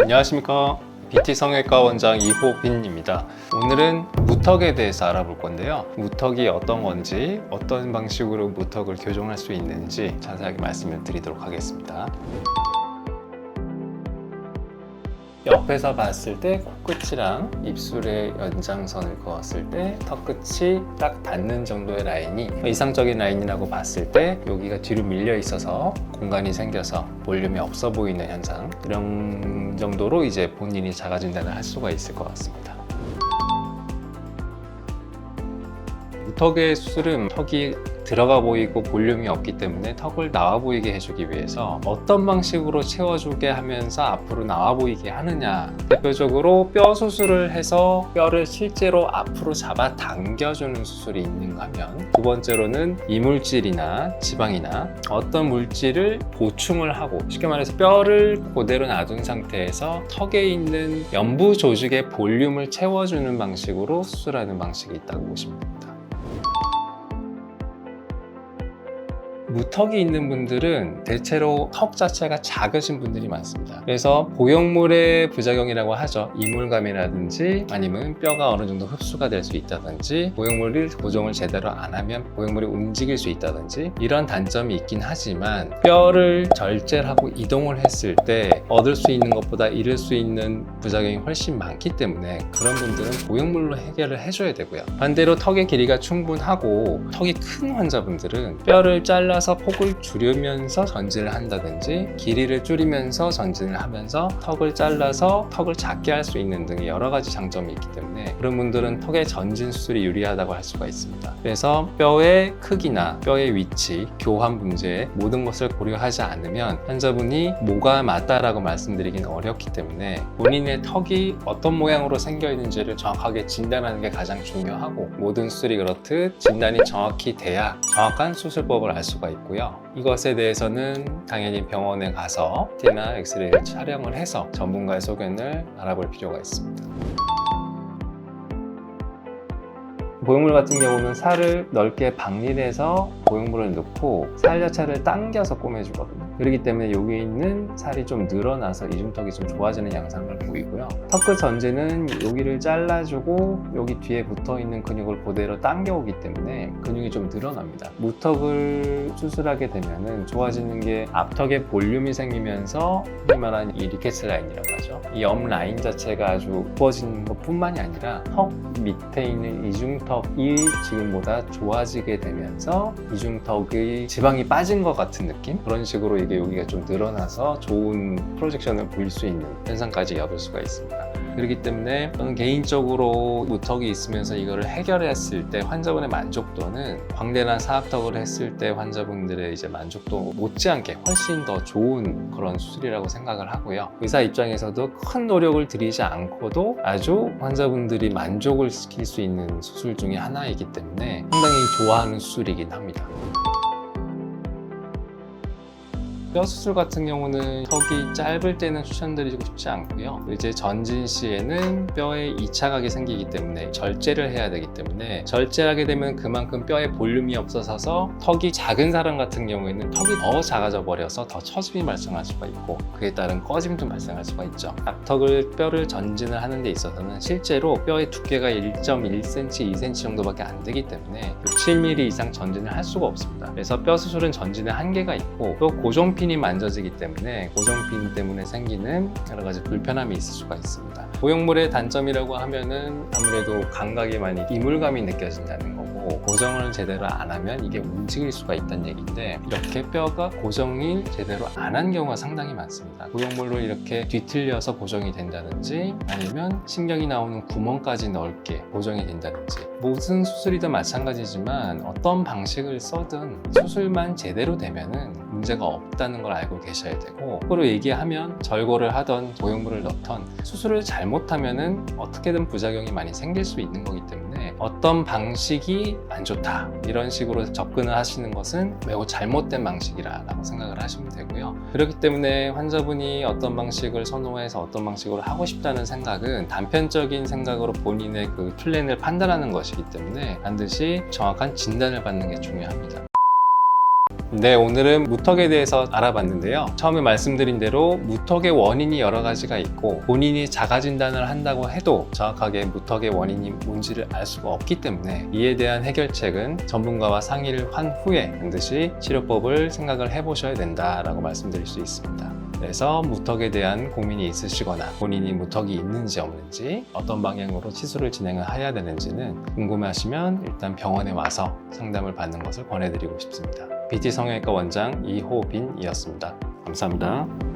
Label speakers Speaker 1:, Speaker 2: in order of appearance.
Speaker 1: 안녕하십니까. BT 성형외과 원장 이호빈입니다. 오늘은 무턱에 대해서 알아볼 건데요. 무턱이 어떤 건지, 어떤 방식으로 무턱을 교정할 수 있는지 자세하게 말씀을 드리도록 하겠습니다. 옆에서 봤을 때 코끝이랑 입술의 연장선을 그었을 때 턱끝이 딱 닿는 정도의 라인이 이상적인 라인이라고 봤을 때 여기가 뒤로 밀려 있어서 공간이 생겨서 볼륨이 없어 보이는 현상, 이런 정도로 이제 본인이 자가 진단을 할 수가 있을 것 같습니다. 무턱의 수술은 턱이 들어가 보이고 볼륨이 없기 때문에 턱을 나와 보이게 해주기 위해서 어떤 방식으로 채워주게 하면서 앞으로 나와 보이게 하느냐, 대표적으로 뼈 수술을 해서 뼈를 실제로 앞으로 잡아 당겨주는 수술이 있는가 하면, 두 번째로는 이물질이나 지방이나 어떤 물질을 보충을 하고, 쉽게 말해서 뼈를 그대로 놔둔 상태에서 턱에 있는 연부 조직의 볼륨을 채워주는 방식으로 수술하는 방식이 있다고 보시면 됩니다. 무턱이 있는 분들은 대체로 턱 자체가 작으신 분들이 많습니다. 그래서 보형물의 부작용이라고 하죠. 이물감이라든지 아니면 뼈가 어느 정도 흡수가 될 수 있다든지, 보형물을 고정을 제대로 안 하면 보형물이 움직일 수 있다든지, 이런 단점이 있긴 하지만 뼈를 절제를 하고 이동을 했을 때 얻을 수 있는 것보다 잃을 수 있는 부작용이 훨씬 많기 때문에 그런 분들은 보형물로 해결을 해줘야 되고요. 반대로 턱의 길이가 충분하고 턱이 큰 환자분들은 뼈를 잘라서 폭을 줄이면서 전진을 한다든지, 길이를 줄이면서 전진을 하면서 턱을 잘라서 턱을 작게 할 수 있는 등의 여러 가지 장점이 있기 때문에 그런 분들은 턱의 전진 수술이 유리하다고 할 수가 있습니다. 그래서 뼈의 크기나 뼈의 위치, 교환 문제 모든 것을 고려하지 않으면 환자분이 뭐가 맞다라고 말씀드리긴 어렵기 때문에 본인의 턱이 어떤 모양으로 생겨 있는지를 정확하게 진단하는 게 가장 중요하고, 모든 수술이 그렇듯 진단이 정확히 돼야 정확한 수술법을 알 수가 있고요. 이것에 대해서는 당연히 병원에 가서 CT나 엑스레이를 촬영을 해서 전문가의 소견을 알아볼 필요가 있습니다. 보형물 같은 경우는 살을 넓게 박리해서 보형물을 넣고 살 자체를 당겨서 꼬매주거든요. 그렇기 때문에 여기 있는 살이 좀 늘어나서 이중턱이 좀 좋아지는 양상을 보이고요. 턱끝 전진은 여기를 잘라주고 여기 뒤에 붙어있는 근육을 그대로 당겨오기 때문에 근육이 좀 늘어납니다. 무턱을 수술하게 되면 좋아지는 게 앞턱에 볼륨이 생기면서 흔히 말하는 이 리케츠 라인이라고 하죠. 이 옆 라인 자체가 아주 부어지는 것 뿐만이 아니라 턱 밑에 있는 이중턱이 지금보다 좋아지게 되면서 이중턱의 지방이 빠진 것 같은 느낌? 그런 식으로 이게 여기가 좀 늘어나서 좋은 프로젝션을 보일 수 있는 현상까지 얻을 수가 있습니다. 그렇기 때문에 저는 개인적으로 무턱이 있으면서 이거를 해결했을 때 환자분의 만족도는 광대나 사각턱을 했을 때 환자분들의 이제 만족도 못지않게 훨씬 더 좋은 그런 수술이라고 생각을 하고요. 의사 입장에서도 큰 노력을 들이지 않고도 아주 환자분들이 만족을 시킬 수 있는 수술 중에 하나이기 때문에 상당히 좋아하는 수술이긴 합니다. 뼈 수술 같은 경우는 턱이 짧을 때는 추천드리고 싶지 않고요. 이제 전진 시에는 뼈에 2차각이 생기기 때문에 절제를 해야 되기 때문에, 절제하게 되면 그만큼 뼈에 볼륨이 없어서 턱이 작은 사람 같은 경우에는 턱이 더 작아져 버려서 더 처짐이 발생할 수가 있고, 그에 따른 꺼짐도 발생할 수가 있죠. 앞턱을 뼈를 전진을 하는 데 있어서는 실제로 뼈의 두께가 1.1cm, 2cm 정도밖에 안 되기 때문에 7mm 이상 전진을 할 수가 없습니다. 그래서 뼈 수술은 전진의 한계가 있고, 또 고정핀이 만져지기 때문에 고정핀 때문에 생기는 여러 가지 불편함이 있을 수가 있습니다. 보형물의 단점이라고 하면은 아무래도 감각이 많이 이물감이 느껴진다는 거고, 고정을 제대로 안 하면 이게 움직일 수가 있다는 얘기인데, 이렇게 뼈가 고정이 제대로 안 한 경우가 상당히 많습니다. 보형물로 이렇게 뒤틀려서 고정이 된다든지, 아니면 신경이 나오는 구멍까지 넓게 고정이 된다든지, 무슨 수술이든 마찬가지지만 어떤 방식을 써든 수술만 제대로 되면은 문제가 없다는 걸 알고 계셔야 되고, 거꾸로 얘기하면 절골을 하던 보형물을 넣던 수술을 잘못하면은 어떻게든 부작용이 많이 생길 수 있는 거기 때문에 어떤 방식이 안 좋다 이런 식으로 접근을 하시는 것은 매우 잘못된 방식이라고 생각을 하시면 되고요. 그렇기 때문에 환자분이 어떤 방식을 선호해서 어떤 방식으로 하고 싶다는 생각은 단편적인 생각으로 본인의 그 플랜을 판단하는 것이기 때문에 반드시 정확한 진단을 받는 게 중요합니다. 네, 오늘은 무턱에 대해서 알아봤는데요. 처음에 말씀드린 대로 무턱의 원인이 여러 가지가 있고 본인이 자가 진단을 한다고 해도 정확하게 무턱의 원인이 뭔지를 알 수가 없기 때문에 이에 대한 해결책은 전문가와 상의를 한 후에 반드시 치료법을 생각을 해보셔야 된다라고 말씀드릴 수 있습니다. 그래서 무턱에 대한 고민이 있으시거나 본인이 무턱이 있는지 없는지 어떤 방향으로 치수를 진행을 해야 되는지는 궁금하시면 일단 병원에 와서 상담을 받는 것을 권해드리고 싶습니다. BT 성형외과 원장 이호빈이었습니다. 감사합니다.